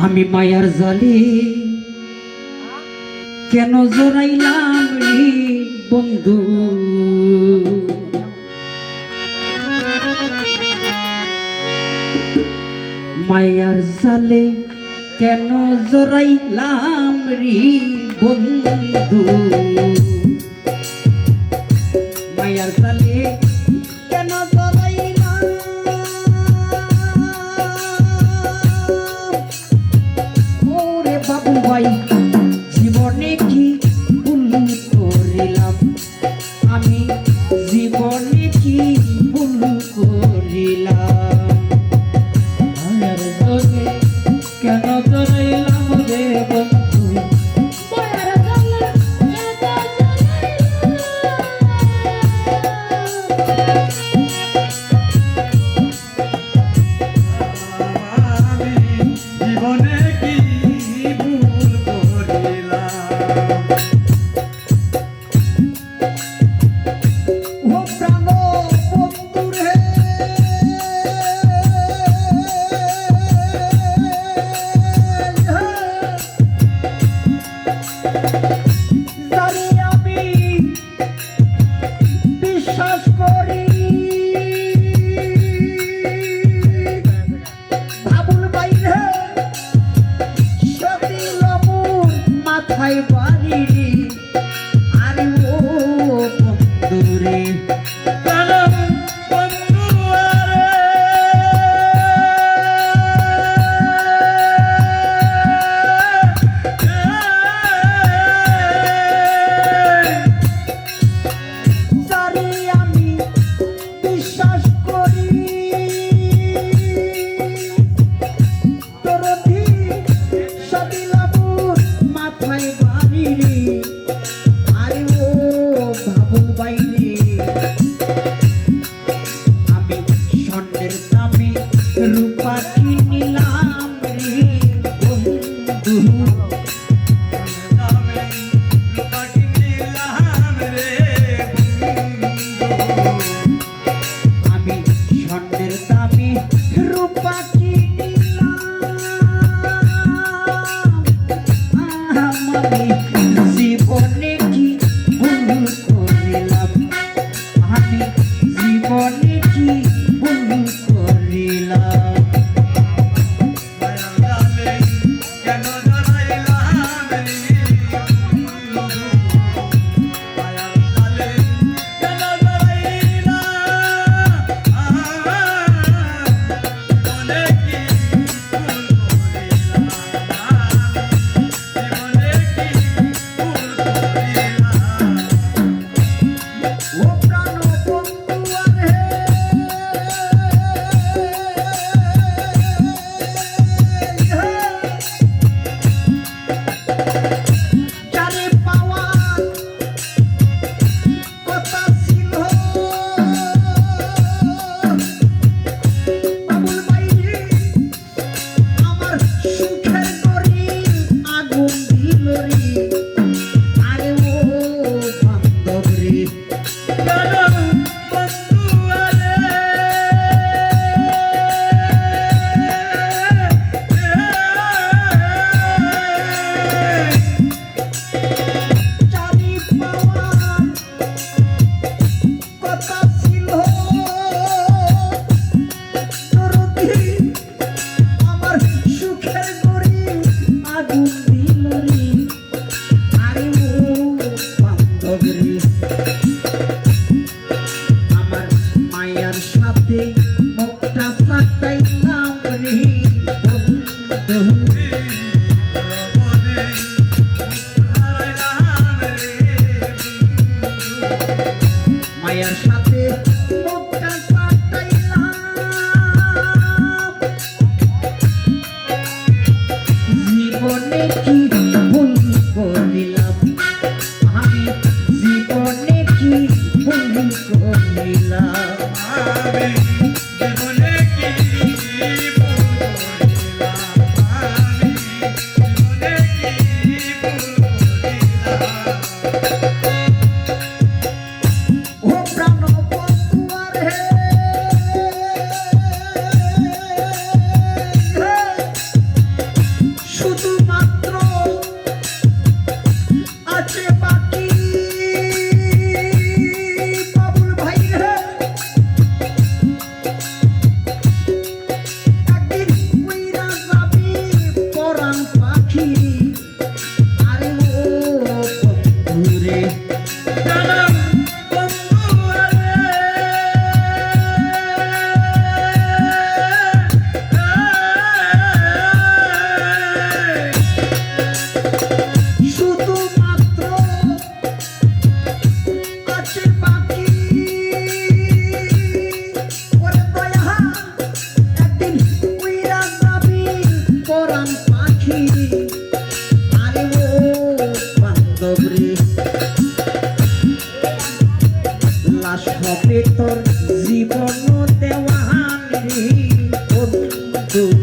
আমি মায়ার জালে কেন জড়াইলাম রে বন্ধু, মায়ার জালে কেন জড়াইলাম রে বন্ধু, মায়ার জালে কেন জড়াইলাম ওরে বাবু ভাই, জীবনে কি ভুল করিলাম আমি, জীবনে কি ভুল করিলাম, মায়ার জালে কেন জড়াইলাম রে বন্ধু, মায়ার জালে জীবনে কি ভুল করিলাম, ও প্রাণ বন্ধু রে, জানি আমি বিশ্বাস করি বাবুল বাইরে সদিল মোর মাথায় বাড়ি, আরে ও বন্ধু রে, বন্ধু জানি আমি বিশ্বাস করি তোর সদিল মোর মাথায় বাড়ি, আরে ও বাবুল বাইরে, আমি স্বর্ণের দামে রূপা কিনিলাম রে বন্ধু, আমি স্বর্ণের দামে রূপা কিনিলাম, আমি জীবনে কি ভুল করিলাম, আমি জীবনে কি ভুল করিলাম, কেন জড়াইলাম রে বন্ধু, মায়ার জালে কেন জড়াইলাম, জীবনে কি ভুল করিলাম, জীবনে কি ভুল করিলাম, ও প্রাণ বন্ধু রে, যারে পাওয়ার কথা ছিল বাবুল বাইরে, আমার সুখের তরি আগুন দিল রে, আরে ও বান্ধব রে, কেন বন্ধু যারে পাওয়ার কথা ছিল দরদি, আমার সুখের তরি আগুন দিল রে, আরে ও বান্ধব রে, আমার মায়ার সাথে মুখটা সাটাইলাম রে বন্ধু, মায়ার সাথে মুখটা সাটাইলাম, জীবনে কি ভুল করিলাম, আমি জীবনে কি ভুল করিলাম, আমি জীবনে কি ভুল করিলাম, তবে তোর জীবন দেওয়ানি বন্ধু